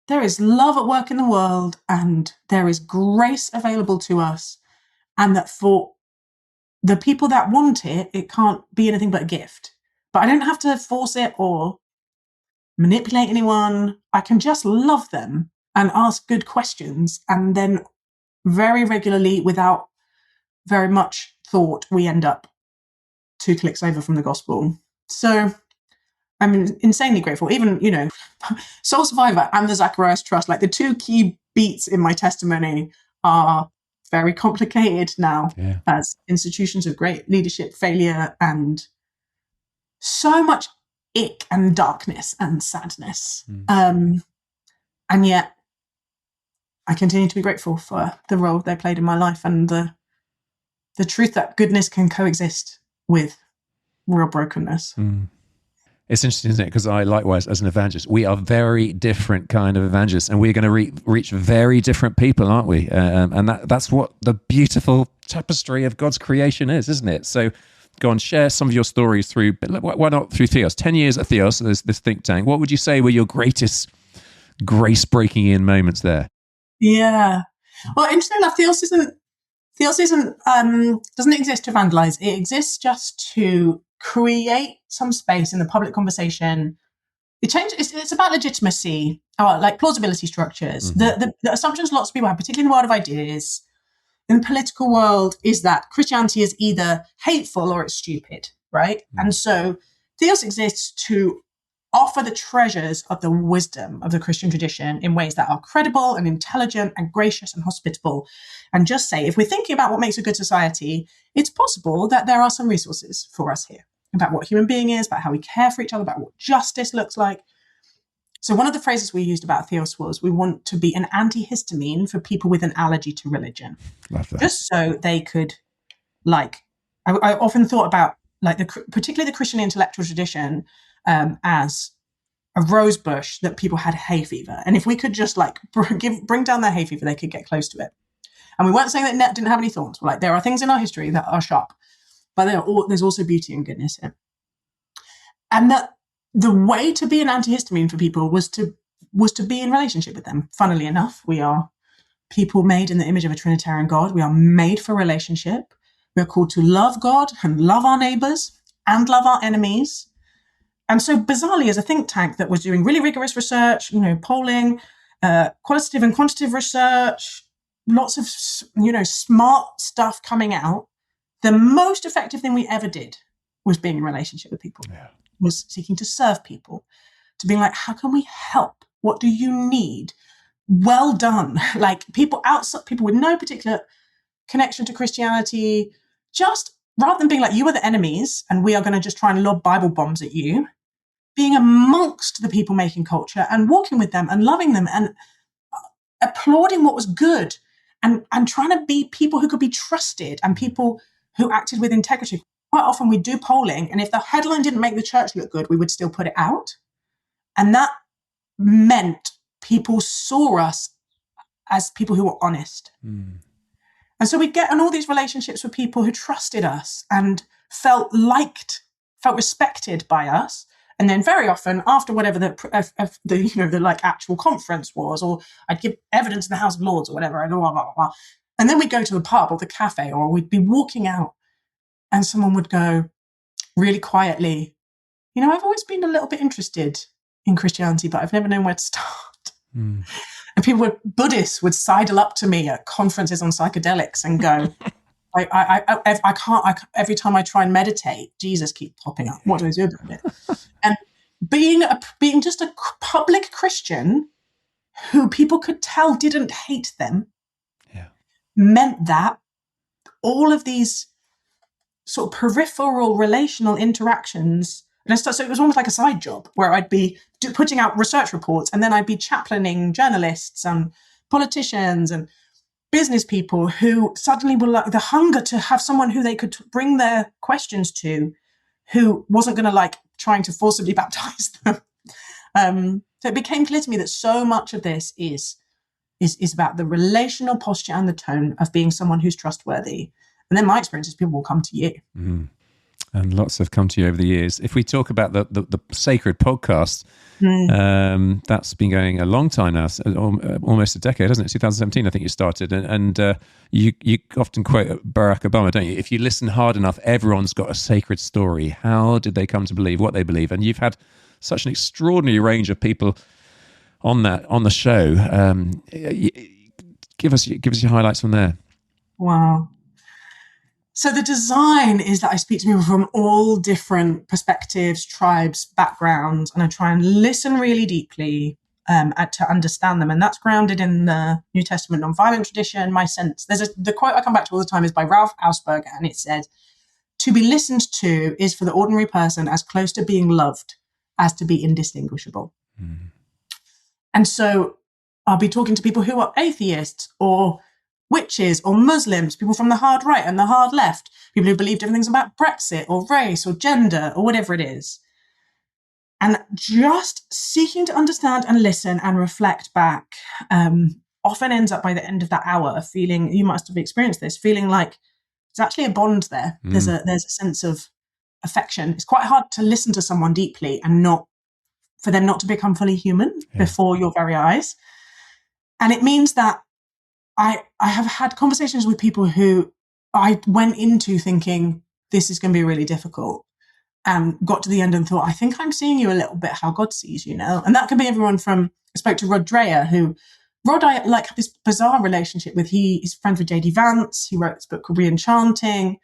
there is love at work in the world and there is grace available to us, and that for the people that want it, it can't be anything but a gift. But I don't have to force it or manipulate anyone. I can just love them and ask good questions, and then very regularly, without very much thought, we end up 2 clicks over from the gospel. So I'm insanely grateful. Even, Soul Survivor and the Zacharias Trust, the 2 key beats in my testimony are very complicated now as institutions of great leadership failure and so much ick and darkness and sadness. And yet I continue to be grateful for the role they played in my life and the truth that goodness can coexist with real brokenness. It's interesting, isn't it? Because I, likewise, as an evangelist, we are very different kind of evangelists, and we're going to reach very different people, aren't we? And that's what the beautiful tapestry of God's creation is, isn't it? So go on, share some of your stories through, why not through Theos? 10 years at Theos, this think tank. What would you say were your greatest grace-breaking in moments there? Yeah. Well, interesting enough, Theos doesn't exist to evangelize. It exists just to create some space in the public conversation. It's about legitimacy, plausibility structures. The assumptions lots of people have, particularly in the world of ideas, in the political world is that Christianity is either hateful or it's stupid, right? And so theos exists to offer the treasures of the wisdom of the Christian tradition in ways that are credible and intelligent and gracious and hospitable. And just say, if we're thinking about what makes a good society, it's possible that there are some resources for us here about what human being is, about how we care for each other, about what justice looks like. So one of the phrases we used about theos was, we want to be an antihistamine for people with an allergy to religion. Love that. Just so they could, like, I often thought about, like, particularly the Christian intellectual tradition as a rose bush that people had hay fever. And if we could just, like, bring down their hay fever, they could get close to it. And we weren't saying that net didn't have any thorns. We're like, there are things in our history that are sharp, but there's also beauty and goodness in it. And that the way to be an antihistamine for people was to be in relationship with them. Funnily enough, we are people made in the image of a Trinitarian God. We are made for relationship. We are called to love God and love our neighbors and love our enemies. And so bizarrely, as a think tank that was doing really rigorous research, polling, qualitative and quantitative research, lots of, smart stuff coming out, the most effective thing we ever did was being in relationship with people, was seeking to serve people, to being like, how can we help? What do you need? Well done. Like, people outside, people with no particular connection to Christianity, just rather than being like, you are the enemies and we are going to just try and lob Bible bombs at you, being amongst the people making culture and walking with them and loving them and applauding what was good and trying to be people who could be trusted and people who acted with integrity. Quite often we do polling, and if the headline didn't make the church look good, we would still put it out. And that meant people saw us as people who were honest. And so we'd get in all these relationships with people who trusted us and felt liked, felt respected by us. And then very often after whatever the like actual conference was, or I'd give evidence in the House of Lords or whatever, and blah, blah, blah. And then we'd go to the pub or the cafe, or we'd be walking out and someone would go really quietly, I've always been a little bit interested in Christianity, but I've never known where to start. And Buddhists would sidle up to me at conferences on psychedelics and go, I can't, every time I try and meditate, Jesus keeps popping up. What do I do about it? And being just a public Christian who people could tell didn't hate them meant that all of these sort of peripheral relational interactions, so it was almost like a side job where I'd be putting out research reports, and then I'd be chaplaining journalists and politicians and business people who suddenly were like the hunger to have someone who they could bring their questions to, who wasn't going to like trying to forcibly baptize them. So it became clear to me that so much of this is about the relational posture and the tone of being someone who's trustworthy. And then my experience is people will come to you. And lots have come to you over the years. If we talk about the Sacred podcast, that's been going a long time now, almost a decade, hasn't it? 2017, I think you started. And you often quote Barack Obama, don't you? If you listen hard enough, everyone's got a sacred story. How did they come to believe what they believe? And you've had such an extraordinary range of people on the show. Give us your highlights from there. Wow. So the design is that I speak to people from all different perspectives, tribes, backgrounds, and I try and listen really deeply to understand them. And that's grounded in the New Testament nonviolent tradition. My sense, the quote I come back to all the time is by Ralph Ausberg, and it said, "To be listened to is for the ordinary person as close to being loved as to be indistinguishable." And so I'll be talking to people who are atheists or witches or Muslims, people from the hard right and the hard left, people who believe different things about Brexit or race or gender or whatever it is. And just seeking to understand and listen and reflect back often ends up by the end of that hour feeling, you must have experienced this, feeling like there's actually a bond there. There's a sense of affection. It's quite hard to listen to someone deeply and not for them not to become fully human before your very eyes. And it means that I have had conversations with people who I went into thinking this is going to be really difficult, and got to the end and thought, I think I'm seeing you a little bit how God sees you now. And that can be everyone from, I spoke to Rod Dreher, who Rod, I like have this bizarre relationship with. He's friends with J.D. Vance. He wrote this book called Re-Enchanting,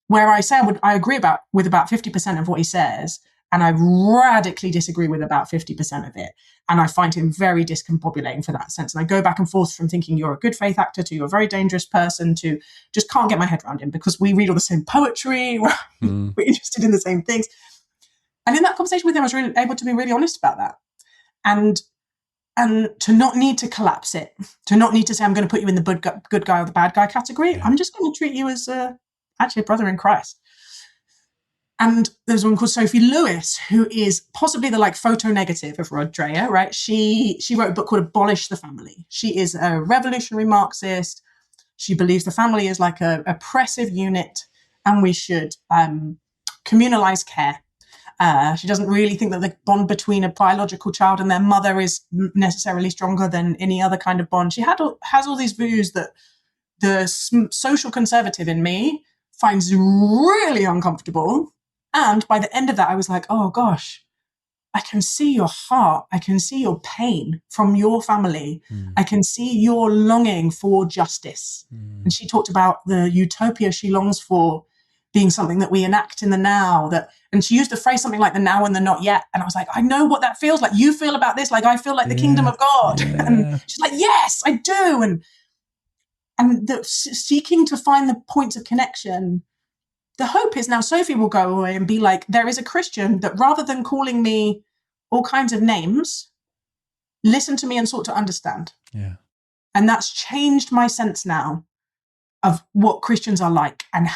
where I say I agree with about 50% of what he says, and I radically disagree with about 50% of it. And I find him very discombobulating for that sense. And I go back and forth from thinking you're a good faith actor to you're a very dangerous person to just can't get my head around him because we read all the same poetry, we're interested in the same things. And in that conversation with him, I was really able to be really honest about that. And to not need to collapse it, to not need to say, I'm going to put you in the good guy or the bad guy category. Yeah. I'm just going to treat you as actually a brother in Christ. And there's one called Sophie Lewis, who is possibly the photo negative of Rod Dreher, right? She wrote a book called Abolish the Family. She is a revolutionary Marxist. She believes the family is like a oppressive unit and we should communalize care. She doesn't really think that the bond between a biological child and their mother is necessarily stronger than any other kind of bond. She has all these views that the social conservative in me finds really uncomfortable. And by the end of that, I was like, oh gosh, I can see your heart. I can see your pain from your family. I can see your longing for justice. And she talked about the utopia she longs for being something that we enact in the now. And she used the phrase something like the now and the not yet. And I was like, I know what that feels like. You feel about this like I feel like the kingdom of God. Yeah. And she's like, yes, I do. And seeking to find the points of connection. The hope is now Sophie will go away and be like, there is a Christian that rather than calling me all kinds of names, listen to me and sought to understand. Yeah. And that's changed my sense now of what Christians are like and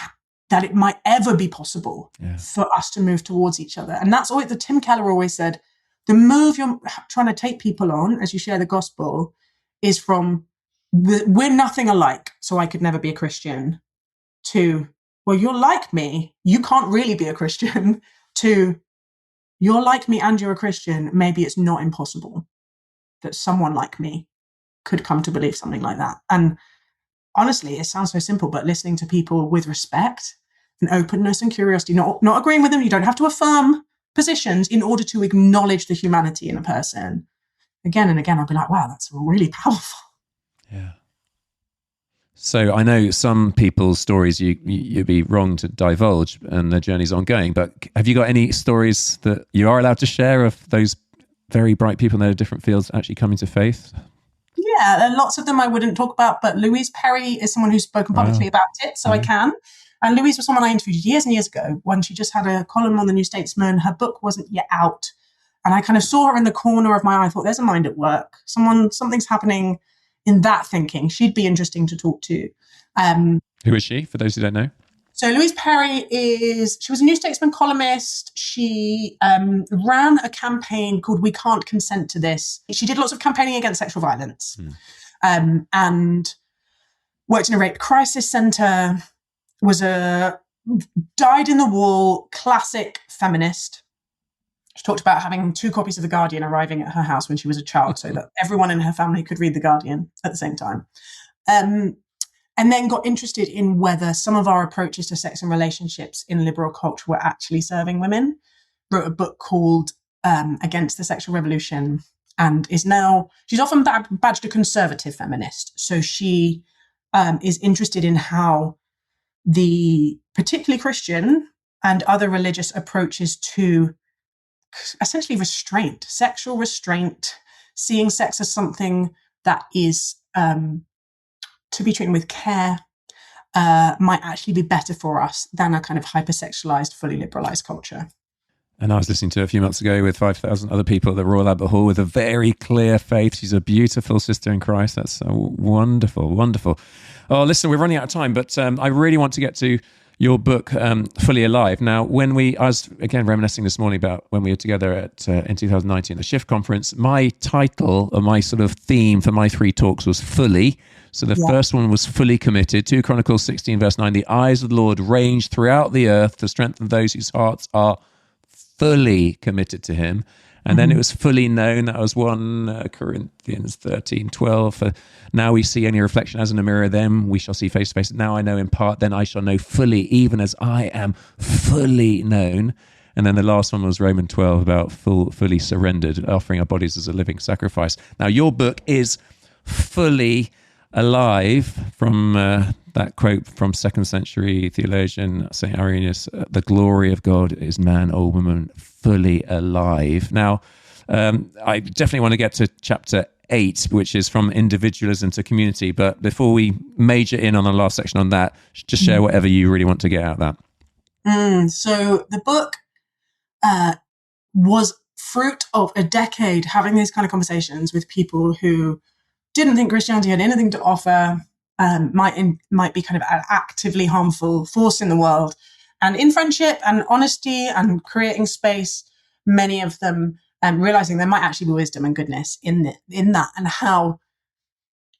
that it might ever be possible for us to move towards each other. And that's always the Tim Keller always said, the move you're trying to take people on as you share the gospel is from we're nothing alike, so I could never be a Christian, to well, you're like me, you can't really be a Christian, to you're like me and you're a Christian, maybe it's not impossible that someone like me could come to believe something like that. And honestly, it sounds so simple, but listening to people with respect and openness and curiosity, not agreeing with them, you don't have to affirm positions in order to acknowledge the humanity in a person. Again and again, I'll be like, wow, that's really powerful. Yeah. So I know some people's stories you'd be wrong to divulge and their journey's ongoing, but have you got any stories that you are allowed to share of those very bright people in their different fields actually coming to faith? Yeah, lots of them I wouldn't talk about, but Louise Perry is someone who's spoken publicly about it, so I can. And Louise was someone I interviewed years and years ago when she just had a column on the New Statesman. Her book wasn't yet out. And I kind of saw her in the corner of my eye. I thought, there's a mind at work. Something's happening in that thinking. She'd be interesting to talk to. Who is she, for those who don't know? So Louise Perry she was a New Statesman columnist. She ran a campaign called We Can't Consent to This. She did lots of campaigning against sexual violence and worked in a rape crisis centre, was a dyed-in-the-wool classic feminist. She talked about having 2 copies of The Guardian arriving at her house when she was a child so that everyone in her family could read The Guardian at the same time. And then got interested in whether some of our approaches to sex and relationships in liberal culture were actually serving women. Wrote a book called Against the Sexual Revolution and she's often badged a conservative feminist. So she is interested in how the particularly Christian and other religious approaches to essentially restraint, sexual restraint, seeing sex as something that is to be treated with care, might actually be better for us than a kind of hypersexualized, fully liberalized culture. And I was listening to her a few months ago with 5,000 other people at the Royal Albert Hall with a very clear faith. She's a beautiful sister in Christ. That's so wonderful, wonderful. Oh, listen, we're running out of time, but I really want to get to your book, Fully Alive. Now, I was again reminiscing this morning about when we were together in 2019 at the Shift Conference. My title or my sort of theme for my 3 talks was Fully. So the first one was Fully Committed. 2 Chronicles 16 verse 9, the eyes of the Lord range throughout the earth to strengthen those whose hearts are fully committed to him. And then it was fully known. That was 1 Corinthians 13:12. Now we see only reflection as in a mirror, then we shall see face to face. Now I know in part, then I shall know fully, even as I am fully known. And then the last one was Romans 12 about fully surrendered, offering our bodies as a living sacrifice. Now your book is fully alive, from that quote from 2nd century theologian St. Irenaeus, the glory of God is man or woman fully alive. Now, I definitely want to get to chapter 8, which is from individualism to community. But before we major in on the last section on that, just share whatever you really want to get out of that. So the book was fruit of a decade having these kind of conversations with people who didn't think Christianity had anything to offer, might be kind of an actively harmful force in the world. And in friendship and honesty and creating space, many of them realizing there might actually be wisdom and goodness in that, and how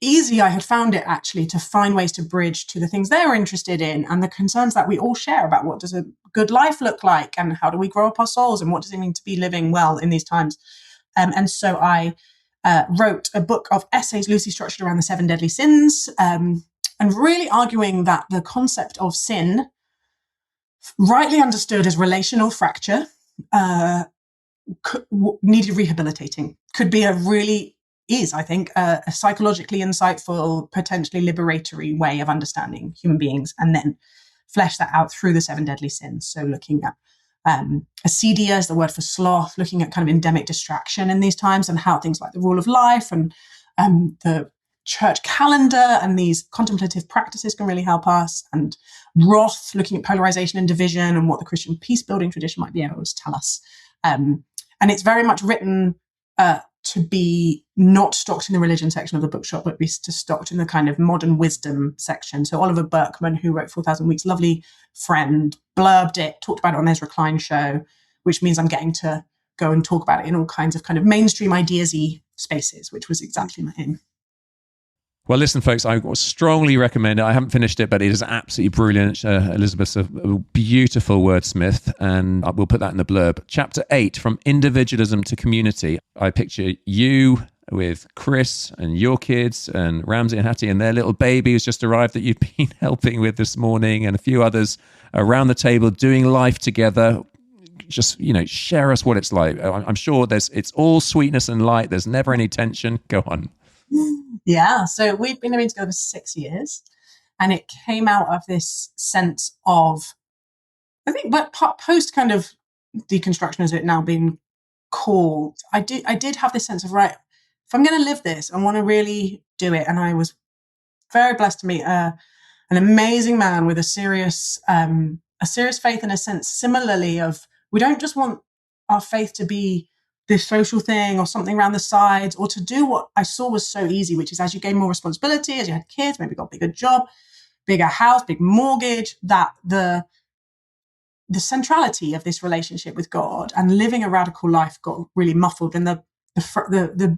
easy I had found it actually to find ways to bridge to the things they were interested in and the concerns that we all share about what does a good life look like and how do we grow up our souls and what does it mean to be living well in these times. And so I wrote a book of essays loosely structured around the 7 deadly sins, and really arguing that the concept of sin, rightly understood as relational fracture, needed rehabilitating, could be I think, a psychologically insightful, potentially liberatory way of understanding human beings, and then flesh that out through the 7 deadly sins. So looking at acedia is the word for sloth, looking at kind of endemic distraction in these times and how things like the rule of life and the church calendar and these contemplative practices can really help us, and wrath, looking at polarization and division and what the Christian peace-building tradition might be able to tell us. And it's very much written to be not stocked in the religion section of the bookshop, but be stocked in the kind of modern wisdom section. So Oliver Burkeman, who wrote 4,000 Weeks, lovely friend, blurbed it, talked about it on Ezra Klein's show, which means I'm getting to go and talk about it in all kinds of kind of mainstream ideas-y spaces, which was exactly my aim. Well, listen, folks, I strongly recommend it. I haven't finished it, but it is absolutely brilliant. Elizabeth's a beautiful wordsmith, and we'll put that in the blurb. Chapter 8, From Individualism to Community. I picture you with Chris and your kids and Ramsey and Hattie and their little baby who's just arrived that you've been helping with this morning, and a few others around the table doing life together. Just, share us what it's like. I'm sure it's all sweetness and light. There's never any tension. Go on. Yeah, so we've been living together for 6 years, and it came out of this sense of, I think, but post kind of deconstruction, as it now been called, I did have this sense of, right, if I'm going to live this, I want to really do it. And I was very blessed to meet an amazing man with a serious faith, in a sense, similarly of, we don't just want our faith to be this social thing or something around the sides, or to do what I saw was so easy, which is as you gain more responsibility, as you had kids, maybe got a bigger job, bigger house, big mortgage, that the centrality of this relationship with God and living a radical life got really muffled. And the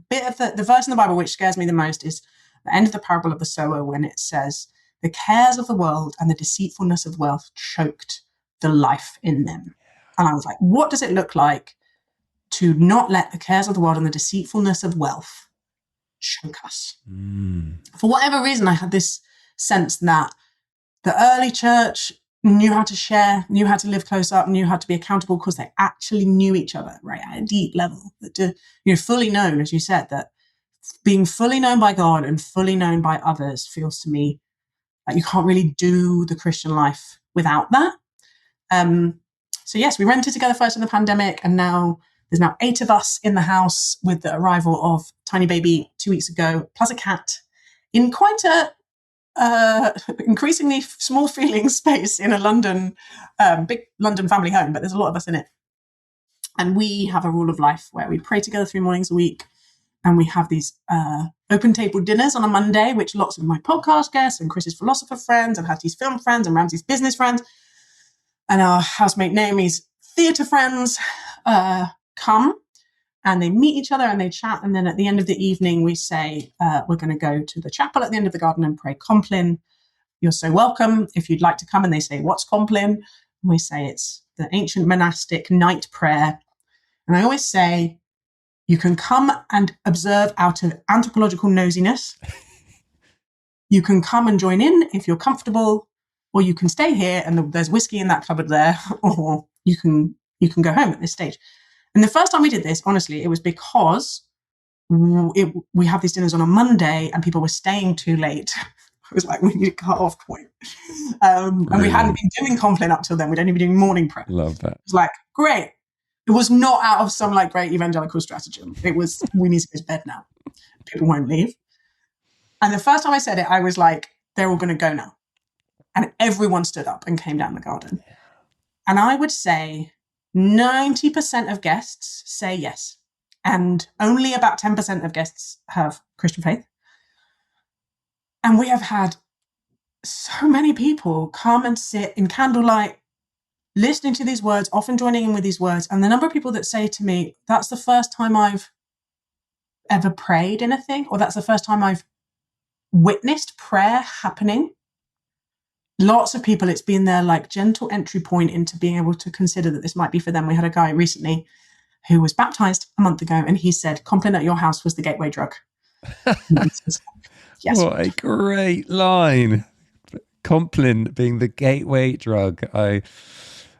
bit of the verse in the Bible which scares me the most is the end of the parable of the sower, when it says, the cares of the world and the deceitfulness of wealth choked the life in them. And I was like, what does it look like to not let the cares of the world and the deceitfulness of wealth choke us? For whatever reason, I had this sense that the early church knew how to share, knew how to live close up, knew how to be accountable because they actually knew each other, right, at a deep level. That fully known, as you said, that being fully known by God and fully known by others feels to me like you can't really do the Christian life without that. So yes, we rented together first in the pandemic, and there's now 8 of us in the house with the arrival of tiny baby 2 weeks ago, plus a cat, in quite a increasingly small feeling space in a big London family home, but there's a lot of us in it. And we have a rule of life where we pray together 3 mornings a week, and we have these open table dinners on a Monday, which lots of my podcast guests and Chris's philosopher friends and Hattie's film friends and Ramsey's business friends and our housemate Naomi's theatre friends come, and they meet each other and they chat. And then at the end of the evening, we say, we're going to go to the chapel at the end of the garden and pray Compline. You're so welcome if you'd like to come. And they say, what's Compline? And we say, it's the ancient monastic night prayer. And I always say, you can come and observe out of anthropological nosiness. You can come and join in if you're comfortable, or you can stay here and there's whiskey in that cupboard there, or you can go home at this stage. And the first time we did this, honestly, it was because we have these dinners on a Monday and people were staying too late. I was like, we need a cut-off point. And we hadn't been doing Compline up till then. We'd only been doing morning prayer. Love that. It was like, great. It was not out of some like great evangelical stratagem. It was, we need to go to bed now. People won't leave. And the first time I said it, I was like, they're all going to go now. And everyone stood up and came down the garden. And I would say 90% of guests say yes. And only about 10% of guests have Christian faith. And we have had so many people come and sit in candlelight, listening to these words, often joining in with these words. And the number of people that say to me, that's the first time I've ever prayed anything, or that's the first time I've witnessed prayer happening. Lots of people, it's been their like gentle entry point into being able to consider that this might be for them. We had a guy recently who was baptized a month ago, and he said, Compline at your house was the gateway drug. Yes. What a great line. Compline being the gateway drug. I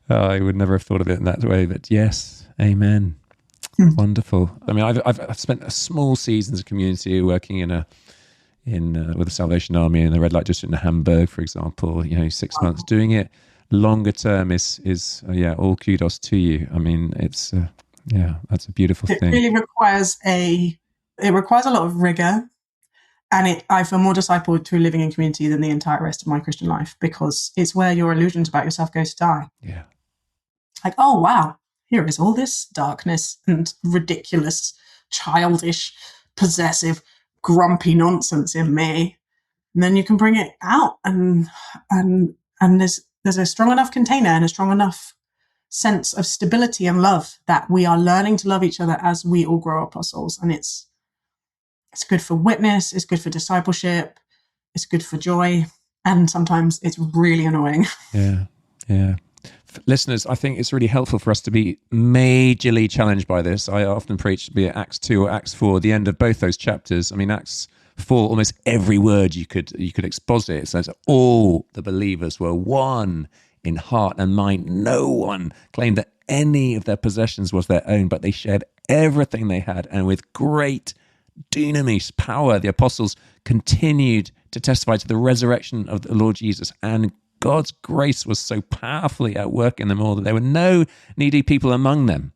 would never have thought of it in that way, but yes, amen. Wonderful. I mean, I've spent small seasons of community working with the Salvation Army in the red light district in Hamburg, for example. 6 months. Doing it longer term is all kudos to you. I mean, it's that's a beautiful thing. It really requires a lot of rigor. And I feel more discipled through living in community than the entire rest of my Christian life, because it's where your illusions about yourself go to die. Yeah. Like, oh, wow, here is all this darkness and ridiculous, childish, possessive, grumpy nonsense in me. And then you can bring it out and there's a strong enough container and a strong enough sense of stability and love that we are learning to love each other as we all grow up our souls. And it's good for witness, it's good for discipleship, it's good for joy, and sometimes it's really annoying. Yeah. Listeners, I think it's really helpful for us to be majorly challenged by this. I often preach, be it Acts 2 or Acts 4, the end of both those chapters. I mean, Acts 4, almost every word you could exposit. It says all the believers were one in heart and mind. No one claimed that any of their possessions was their own, but they shared everything they had, and with great dunamis power, the apostles continued to testify to the resurrection of the Lord Jesus, and God's grace was so powerfully at work in them all that there were no needy people among them.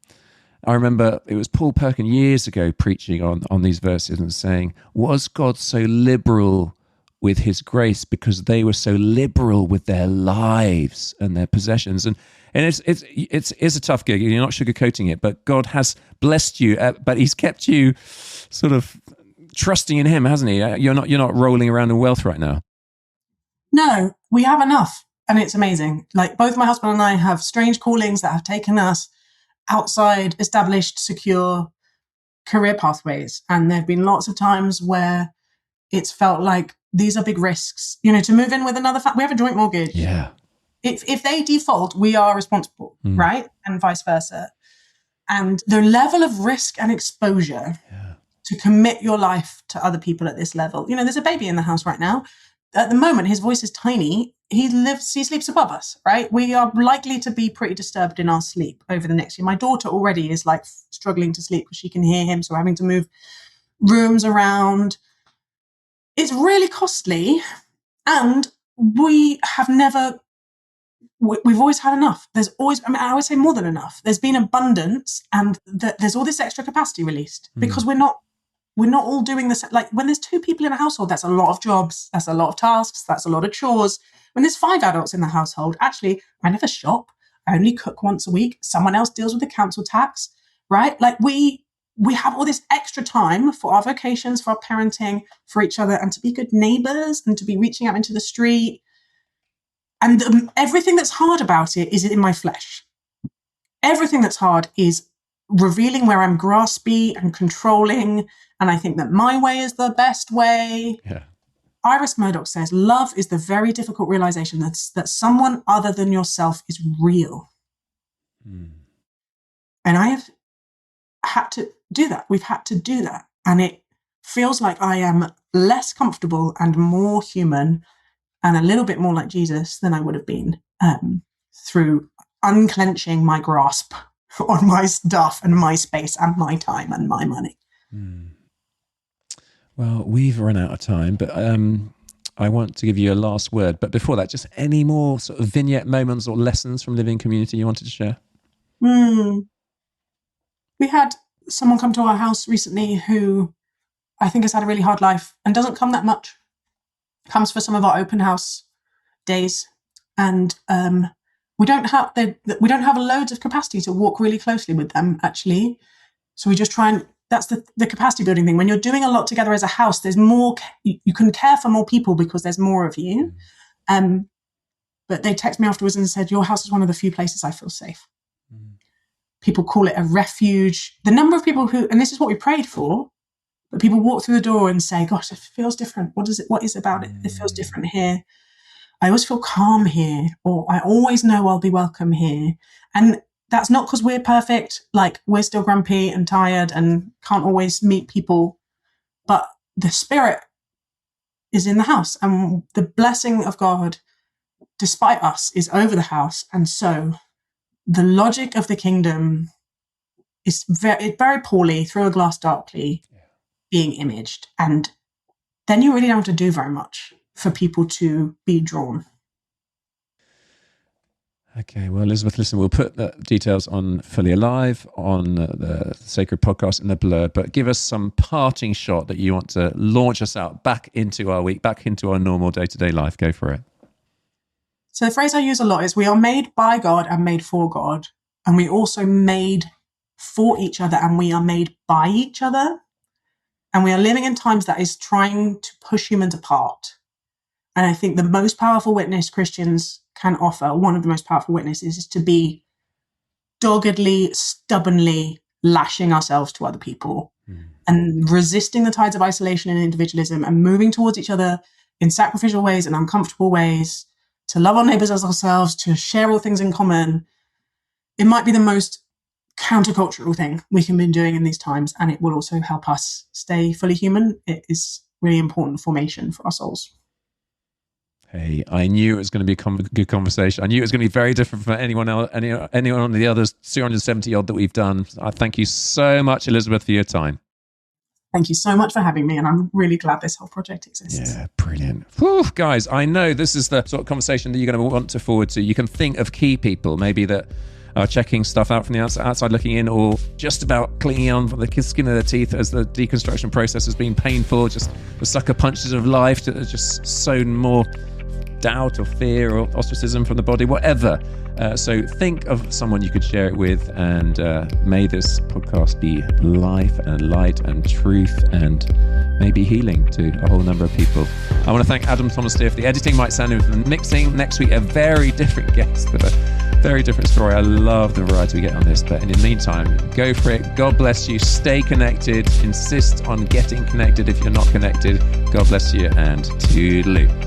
I remember it was Paul Perkin years ago preaching on these verses and saying, was God so liberal with his grace because they were so liberal with their lives and their possessions? And it's a tough gig. You're not sugarcoating it, but God has blessed you, but he's kept you sort of trusting in him, hasn't he? You're not rolling around in wealth right now. No, we have enough. And it's amazing. Like, both my husband and I have strange callings that have taken us outside established, secure career pathways. And there have been lots of times where it's felt like these are big risks. To move in with another we have a joint mortgage. Yeah. If they default, we are responsible, right? And vice versa. And the level of risk and exposure to commit your life to other people at this level. There's a baby in the house right now. At the moment, his voice is tiny. He sleeps above us, right? We are likely to be pretty disturbed in our sleep over the next year. My daughter already is like struggling to sleep because she can hear him. So we're having to move rooms around. It's really costly. And we've always had enough. There's always, I would say more than enough. There's been abundance, and there's all this extra capacity released because we're not all doing this. Like, when there's 2 people in a household, that's a lot of jobs, that's a lot of tasks, that's a lot of chores. When there's 5 adults in the household, actually, I never shop. I only cook once a week. Someone else deals with the council tax, right? Like, we have all this extra time for our vocations, for our parenting, for each other, and to be good neighbors and to be reaching out into the street. And everything that's hard about it is in my flesh. Everything that's hard is revealing where I'm graspy and controlling, and I think that my way is the best way. Yeah. Iris Murdoch says, love is the very difficult realization that someone other than yourself is real. And I have had to do that. We've had to do that. And it feels like I am less comfortable and more human and a little bit more like Jesus than I would have been through unclenching my grasp on my stuff and my space and my time and my money. Well, we've run out of time, but I want to give you a last word. But before that, just any more sort of vignette moments or lessons from living community you wanted to share? We had someone come to our house recently who I think has had a really hard life and doesn't come that much. Comes for some of our open house days, and we don't have loads of capacity to walk really closely with them, actually. So we just try and, that's the capacity building thing. When you're doing a lot together as a house, there's more, you can care for more people because there's more of you. But they texted me afterwards and said, your house is one of the few places I feel safe. People call it a refuge. The number of people who, and this is what we prayed for, but people walk through the door and say, gosh, it feels different. What is it about it? It feels different here. I always feel calm here, or I always know I'll be welcome here. And that's not because we're perfect. Like, we're still grumpy and tired and can't always meet people, but the Spirit is in the house, and the blessing of God, despite us, is over the house. And so the logic of the kingdom is very poorly, through a glass darkly, being imaged. And then you really don't have to do very much for people to be drawn. Okay, well, Elizabeth, listen, we'll put the details on Fully Alive, on the Sacred Podcast in the blurb, but give us some parting shot that you want to launch us out back into our week, back into our normal day-to-day life. Go for it. So the phrase I use a lot is, we are made by God and made for God, and we also made for each other, and we are made by each other. And we are living in times that is trying to push humans apart. And I think the most powerful witness Christians can offer, one of the most powerful witnesses, is to be doggedly, stubbornly lashing ourselves to other people and resisting the tides of isolation and individualism and moving towards each other in sacrificial ways and uncomfortable ways, to love our neighbors as ourselves, to share all things in common. It might be the most countercultural thing we can be doing in these times, and it will also help us stay fully human. It is really important formation for our souls. Hey, I knew it was going to be a good conversation. I knew it was going to be very different from anyone else, anyone on the others 270 odd that we've done. I thank you so much, Elizabeth, for your time. Thank you so much for having me, and I'm really glad this whole project exists. Yeah, brilliant. Whew, guys, I know this is the sort of conversation that you're going to want to forward to. You can think of key people, maybe that are checking stuff out from the outside looking in, or just about clinging on for the skin of their teeth as the deconstruction process has been painful, just the sucker punches of life that have just sown more doubt or fear or ostracism from the body, whatever. So think of someone you could share it with, and may this podcast be life and light and truth and maybe healing to a whole number of people. I want to thank Adam Thomas-Steer for the editing, Mike Sandin for the mixing. Next week, a very different guest with a very different story. I love the variety we get on this, but in the meantime, go for it. God bless you. Stay connected. Insist on getting connected if you're not connected. God bless you, and toodaloo.